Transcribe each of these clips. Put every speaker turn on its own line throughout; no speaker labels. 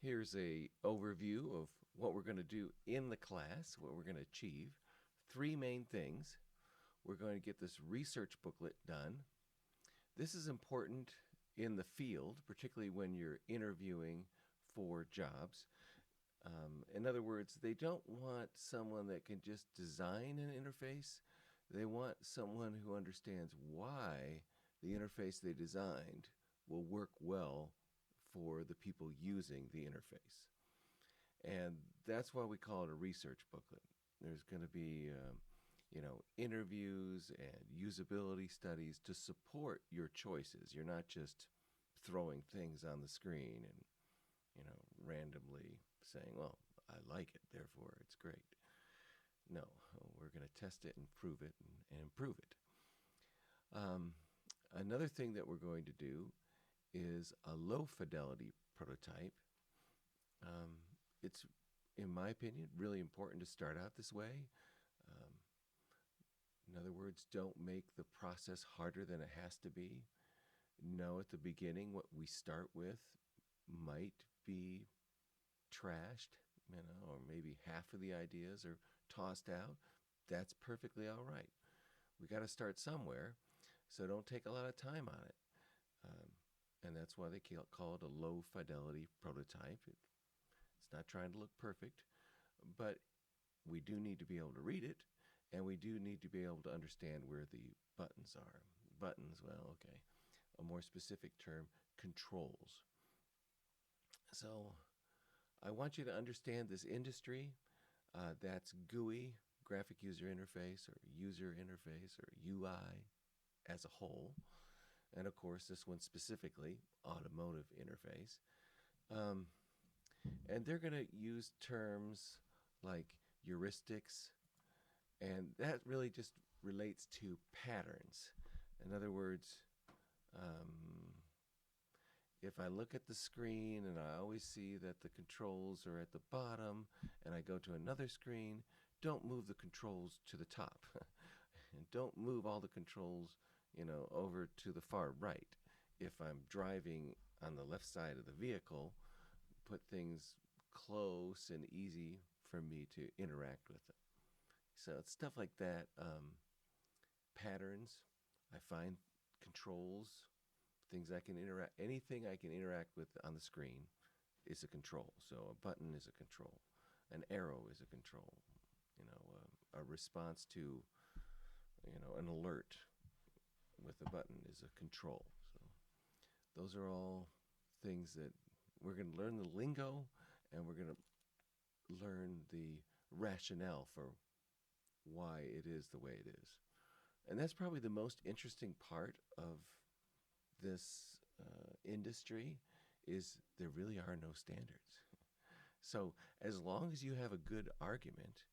Here's a overview of what we're going to do in the class, what we're going to achieve. Three main things. We're going to get this research booklet done. This is important in the field, particularly when you're interviewing for jobs. In other words, they don't want someone that can just design an interface. They want someone who understands why the interface they designed will work well for the people using the interface. And that's why we call it a research booklet. There's going to be, interviews and usability studies to support your choices. You're not just throwing things on the screen and, randomly saying, well, I like it, therefore it's great. No, we're going to test it and prove it and improve it. Another thing that we're going to do is a low fidelity prototype. It's, in my opinion, really important to start out this way. In other words, don't make the process harder than it has to be. Know at the beginning what we start with might be trashed, or maybe half of the ideas are tossed out. That's perfectly all right. We got to start somewhere, so don't take a lot of time on it. And that's why they call it a low fidelity prototype. It's not trying to look perfect, but we do need to be able to read it, and we do need to be able to understand where the buttons are. Buttons, well, okay. A more specific term, controls. So I want you to understand this industry. That's GUI, graphic user interface, or user interface, or UI as a whole. And of course, this one specifically, automotive interface. And they're going to use terms like heuristics, and that really just relates to patterns. In other words, if I look at the screen and I always see that the controls are at the bottom and I go to another screen, don't move the controls to the top. And don't move all the controls, over to the far right. If I'm driving on the left side of the vehicle, put things close and easy for me to interact with them. So it's stuff like that. Patterns, I find controls, things I can interact, anything I can interact with on the screen is a control. So a button is a control, an arrow is a control, a response to, an alert with a button is a control. So those are all things that we're going to learn the lingo, and we're going to learn the rationale for why it is the way it is. And that's probably the most interesting part of this industry is there really are no standards. So as long as you have a good argument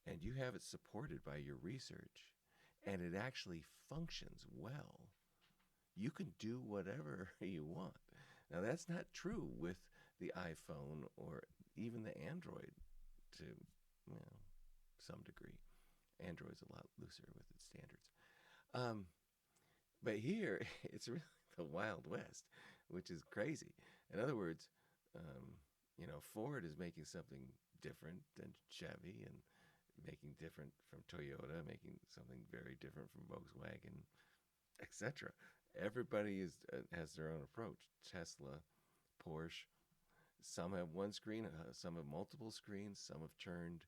and you have it supported by your research and it actually functions well, you can do whatever you want. Now that's not true with the iPhone or even the Android to some degree. Android's a lot looser with its standards. But here, it's really the Wild West, which is crazy. In other words, Ford is making something different than Chevy and making different from Toyota, making something very different from Volkswagen, etc. Everybody has their own approach. Tesla, Porsche, some have one screen, some have multiple screens, some have turned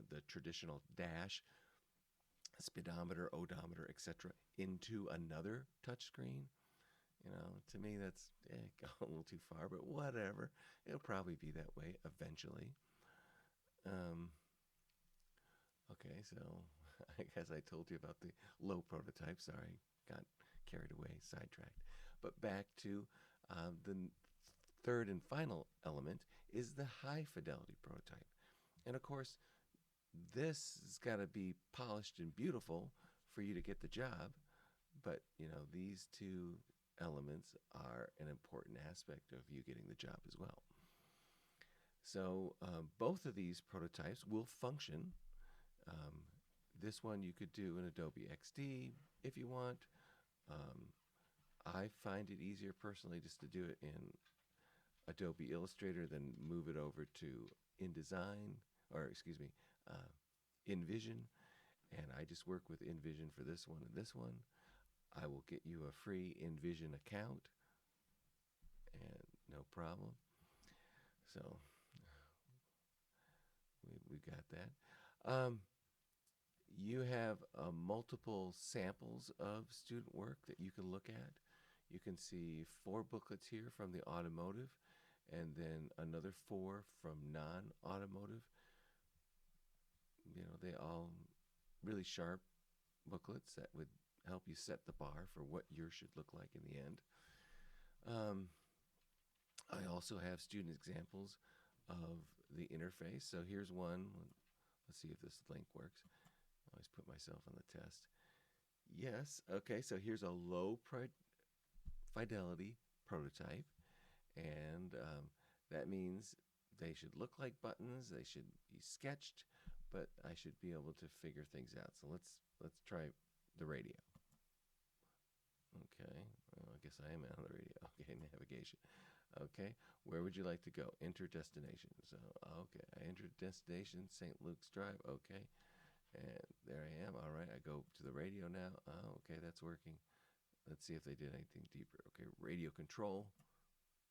the traditional dash, speedometer, odometer, etc., into another touchscreen. To me, that's gone a little too far, but whatever. It'll probably be that way eventually. Okay, so I guess I told you about the low prototype. Sorry, got carried away, sidetracked. But back to the third and final element is the high fidelity prototype. And of course, this has got to be polished and beautiful for you to get the job. But, these two elements are an important aspect of you getting the job as well. So both of these prototypes will function. This one you could do in Adobe XD if you want. I find it easier personally just to do it in Adobe Illustrator, then move it over to InDesign, or excuse me, InVision, and I just work with InVision for this one and this one. I will get you a free InVision account, and no problem. So we got that. You have multiple samples of student work that you can look at. You can see 4 booklets here from the automotive, and then another 4 from non-automotive. You know, they all really sharp booklets that would help you set the bar for what yours should look like in the end. I also have student examples of the interface. So here's one. Let's see if this link works. I always put myself on the test. Yes. Okay. So here's a low fidelity prototype, and that means they should look like buttons. They should be sketched, but I should be able to figure things out. So let's try the radio. Okay. Well, I guess I am on the radio. Okay. Navigation. Okay. Where would you like to go? Enter destination. So okay, I entered destination, St. Luke's Drive. Okay. And there I am. All right, I go to the radio now. Oh, okay, that's working. Let's see if they did anything deeper. Okay, radio control.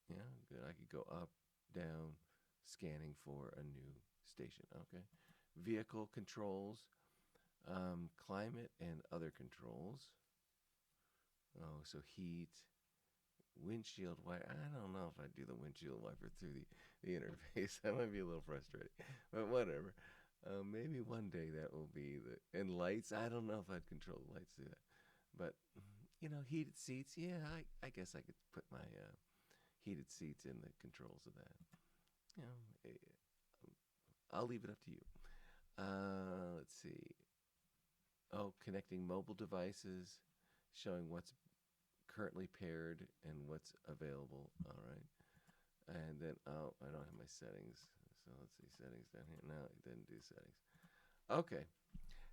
Yeah, good. I could go up, down, scanning for a new station. Okay. Vehicle controls, climate and other controls. Oh, so heat, windshield wiper. I don't know if I'd do the windshield wiper through the interface. That might be a little frustrating, but whatever. Maybe one day that will be and lights. I don't know if I'd control the lights through that, but you know, heated seats. Yeah, I guess I could put my heated seats in the controls of that. You know, I'll leave it up to you. Let's see. Oh, connecting mobile devices, showing what's currently paired and what's available. All right. And then, oh, I don't have my settings. So let's see, settings down here. No, it didn't do settings. Okay.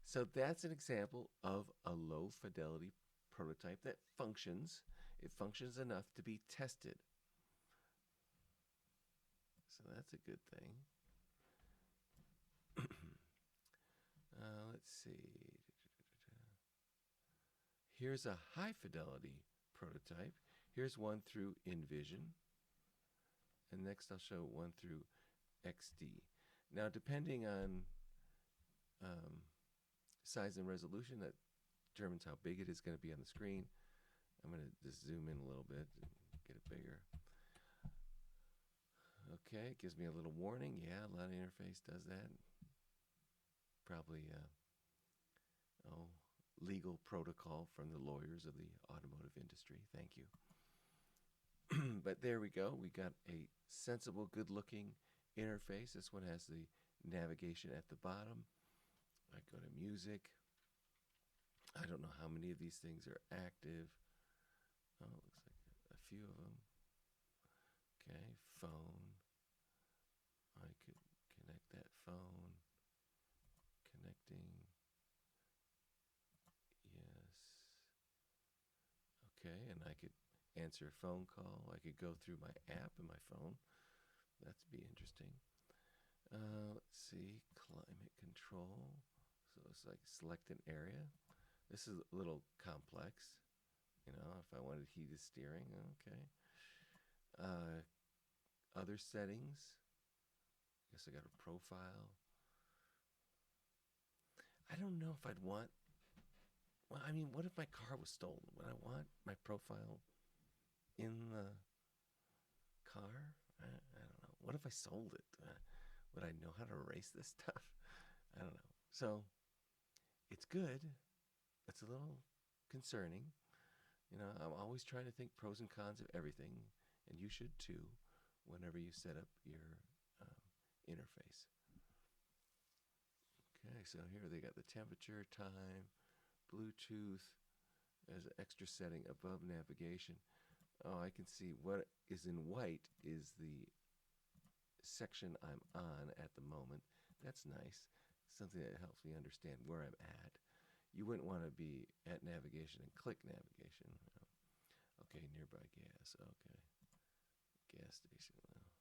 So that's an example of a low fidelity prototype that functions. It functions enough to be tested. So that's a good thing. Let's see. Here's a high fidelity prototype. Here's one through InVision. And next I'll show one through XD. Now, depending on size and resolution, that determines how big it is going to be on the screen. I'm going to just zoom in a little bit and get it bigger. Okay, it gives me a little warning. Yeah, a lot of interface does that. Probably, legal protocol from the lawyers of the automotive industry. Thank you. But there we go. We got a sensible, good-looking interface. This one has the navigation at the bottom. I go to music. I don't know how many of these things are active. Oh, it looks like a few of them. Okay, phone. I could connect that phone. Connecting. Yes. Okay, and I could answer a phone call. I could go through my app in my phone. That'd be interesting. Let's see, climate control. So it's like select an area. This is a little complex. You know, if I wanted heated steering, okay. Other settings. I guess I got a profile. I don't know if I'd want. Well, I mean, what if my car was stolen? Would I want my profile in the car? I don't know. What if I sold it? Would I know how to erase this stuff? I don't know. So it's good. It's a little concerning. You know, I'm always trying to think pros and cons of everything, and you should too, whenever you set up your interface. Okay, so here they got the temperature, time, Bluetooth as an extra setting above navigation. Oh, I can see what is in white is the section I'm on at the moment. That's nice. Something that helps me understand where I'm at. You wouldn't want to be at navigation and click navigation. Okay, nearby gas. Okay. Gas station. Well,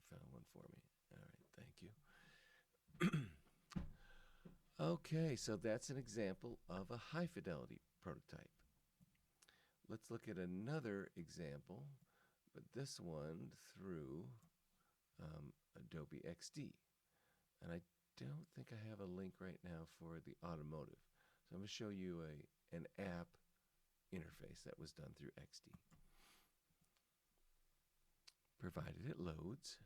found one for me. All right, thank you. Okay, so that's an example of a high fidelity prototype. Let's look at another example, but this one through Adobe XD. And I don't think I have a link right now for the automotive. So I'm going to show you an app interface that was done through XD. Provided it loads.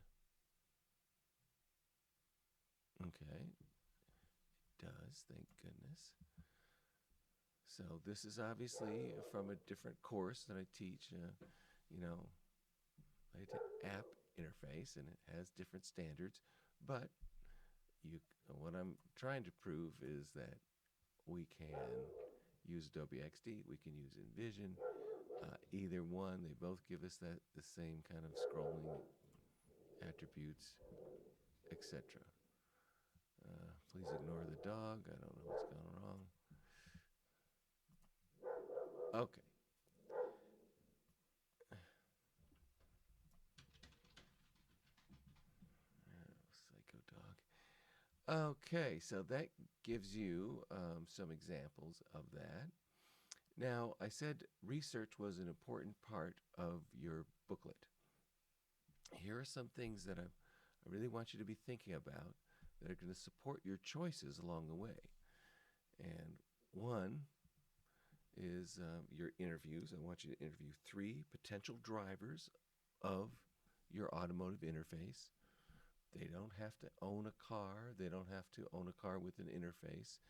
Okay, it does, thank goodness. So this is obviously from a different course that I teach, app interface, and it has different standards. But what I'm trying to prove is that we can use Adobe XD, we can use InVision, either one. They both give us the same kind of scrolling attributes, etc. Please ignore the dog. I don't know what's gone wrong. Okay. Psycho dog. Okay, so that gives you some examples of that. Now, I said research was an important part of your booklet. Here are some things that I really want you to be thinking about that are going to support your choices along the way. And one is your interviews. I want you to interview 3 potential drivers of your automotive interface. They don't have to own a car. They don't have to own a car with an interface.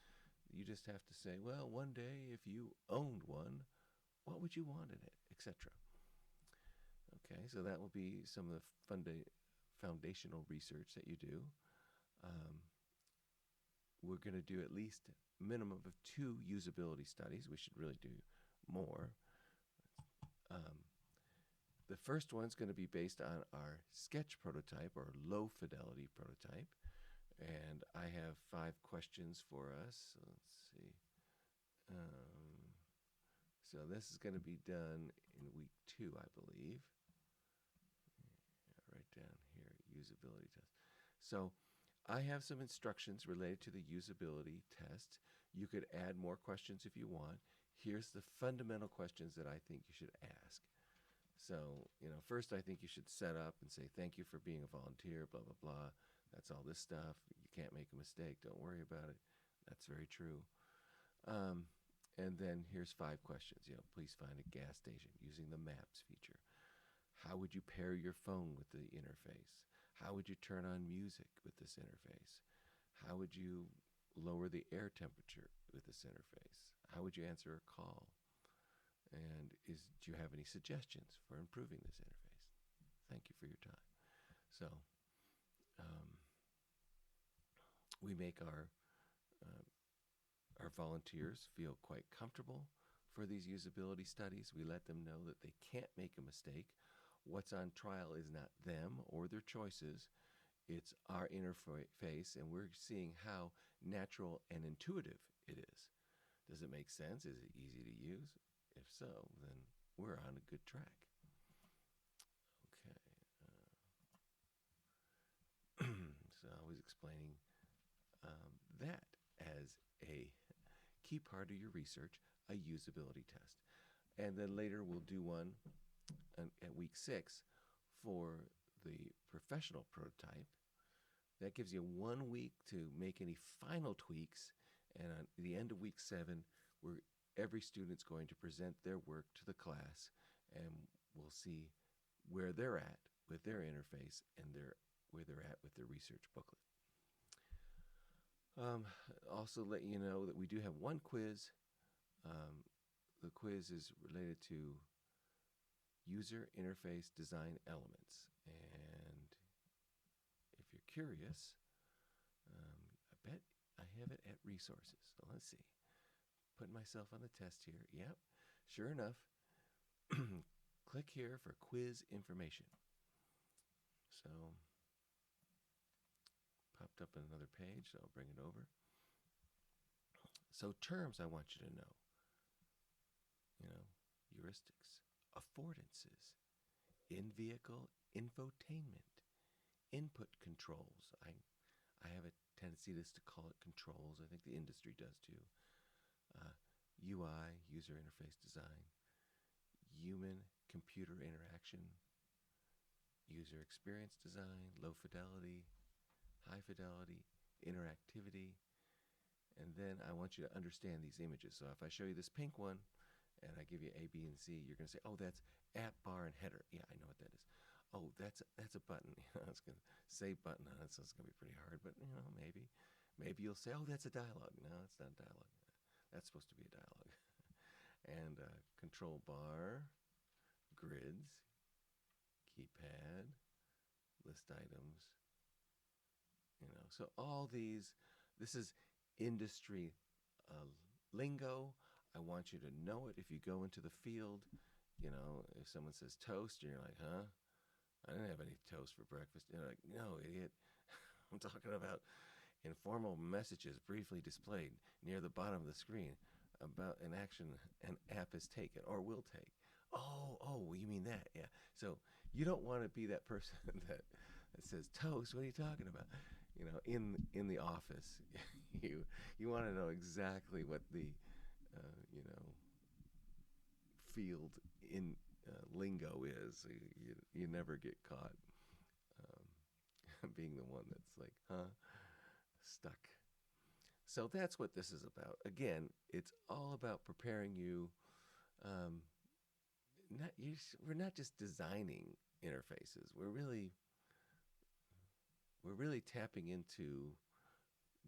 You just have to say, well, one day if you owned one, what would you want in it, etc. Okay, so that will be some of the foundational research that you do. We're going to do at least a minimum of 2 usability studies. We should really do more. The first one's going to be based on our sketch prototype, or low fidelity prototype. And I have 5 questions for us. Let's see. So this is going to be done in week 2, I believe. Right down here, usability test. So I have some instructions related to the usability test. You could add more questions if you want. Here's the fundamental questions that I think you should ask. So, first I think you should set up and say, thank you for being a volunteer, blah, blah, blah. That's all this stuff. You can't make a mistake. Don't worry about it. That's very true. And then here's 5 questions. Please find a gas station using the maps feature. How would you pair your phone with the interface? How would you turn on music with this interface? How would you lower the air temperature with this interface? How would you answer a call? And do you have any suggestions for improving this interface? Thank you for your time. So we make our volunteers feel quite comfortable for these usability studies. We let them know that they can't make a mistake. What's on trial is not them or their choices. It's our interface, and we're seeing how natural and intuitive it is. Does it make sense? Is it easy to use? If so, then we're on a good track. Okay. So I was explaining that as a key part of your research, a usability test. And then later we'll do one at week 6 for the professional prototype. That gives you 1 week to make any final tweaks, and at the end of week 7, every student's going to present their work to the class, and we'll see where they're at with their interface and where they're at with their research booklet. Also let you know that we do have 1 quiz. The quiz is related to user interface design elements. And if you're curious, I bet I have it at resources. So let's see. Putting myself on the test here. Yep, sure enough. Click here for quiz information. So popped up on another page, so I'll bring it over. So terms I want you to know. Heuristics, affordances, in-vehicle infotainment, input controls. I have a tendency just to call it controls. I think the industry does too. UI, user interface design, human computer interaction, user experience design, low fidelity, high fidelity, interactivity, and then I want you to understand these images. So if I show you this pink one and I give you A, B, and C, you're going to say, oh, that's app bar and header. Yeah, I know what that is. Oh, that's a button. It's going to say button on it, so it's going to be pretty hard, but maybe. Maybe you'll say, oh, that's a dialogue. No, it's not a dialogue. That's supposed to be a dialogue. And control bar, grids, keypad, list items, so all these, this is industry lingo. I want you to know it. If you go into the field, if someone says toast, you're like, huh? I didn't have any toast for breakfast. You're like, no, idiot. I'm talking about informal messages briefly displayed near the bottom of the screen about an action an app is taken or will take. Oh, you mean that? Yeah. So you don't want to be that person that says toast. What are you talking about? In the office, you want to know exactly what the field in lingo is. So you never get caught being the one that's like, huh, stuck. So that's what this is about. Again, it's all about preparing you. We're not just designing interfaces. We're really tapping into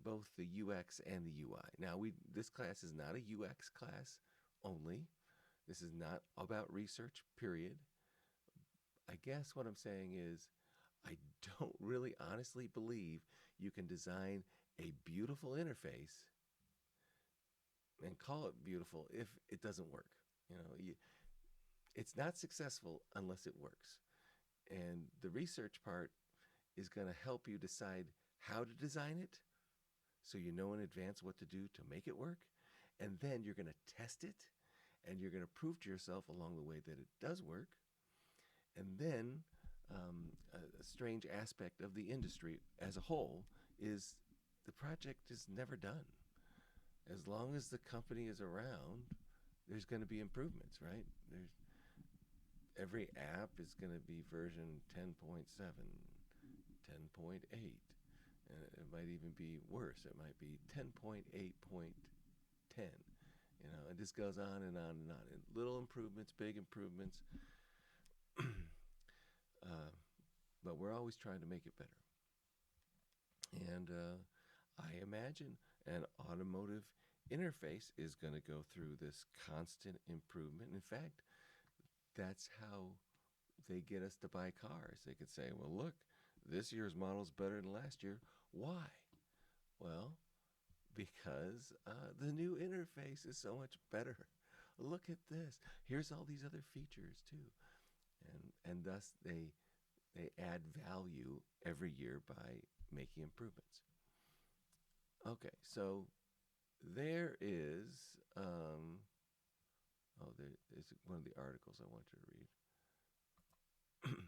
both the UX and the UI. Now, this class is not a UX class only. This is not about research, period. I guess what I'm saying is I don't really honestly believe you can design a beautiful interface and call it beautiful if it doesn't work. It's not successful unless it works. And the research part is going to help you decide how to design it so you know in advance what to do to make it work. And then you're going to test it and you're going to prove to yourself along the way that it does work. And then a strange aspect of the industry as a whole is the project is never done. As long as the company is around, there's going to be improvements, right? Every app is going to be version 10.7, 10.8, and it might even be worse. It might be 10.8.10. It just goes on and on and on. And little improvements, big improvements, but we're always trying to make it better. And I imagine an automotive interface is going to go through this constant improvement. In fact, that's how they get us to buy cars. They could say, well, look, this year's model is better than last year. Why? Well, because the new interface is so much better. Look at this. Here's all these other features too. And thus they add value every year by making improvements. Okay, so there is, there is one of the articles I want you to read.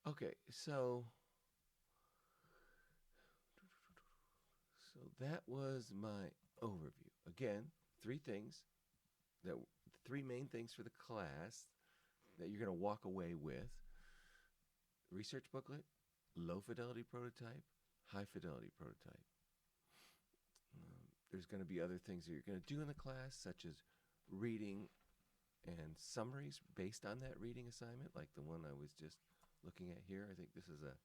Okay, so that was my overview. Again, three main things for the class that you're going to walk away with. Research booklet, low fidelity prototype, high fidelity prototype. There's going to be other things that you're going to do in the class, such as reading and summaries based on that reading assignment, like the one I was just looking at here. I think this is a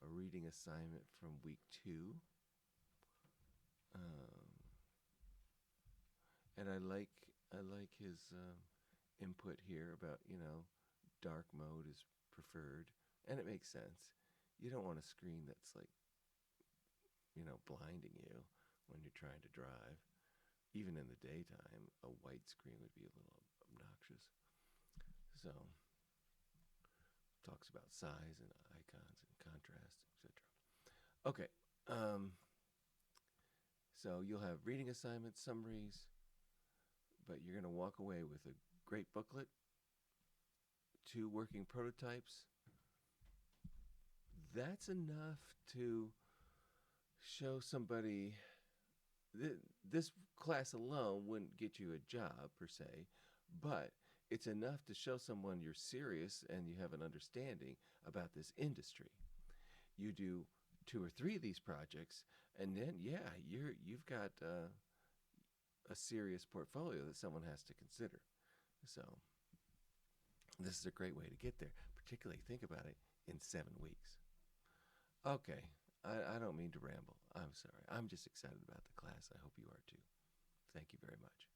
reading assignment from week 2. And I like his input here about, dark mode is preferred. And it makes sense. You don't want a screen that's like, blinding you when you're trying to drive. Even in the daytime, a white screen would be a little obnoxious. So, talks about size and icons and contrast, etc. Okay. So you'll have reading assignments, summaries, but you're going to walk away with a great booklet, 2 working prototypes. that's enough to show somebody. This class alone wouldn't get you a job per se, but it's enough to show someone you're serious and you have an understanding about this industry. You do 2 or 3 of these projects, and then yeah, you've got a serious portfolio that someone has to consider. So this is a great way to get there. Particularly, think about it, in 7 weeks. Okay, I don't mean to ramble. I'm sorry. I'm just excited about the class. I hope you are too. Thank you very much.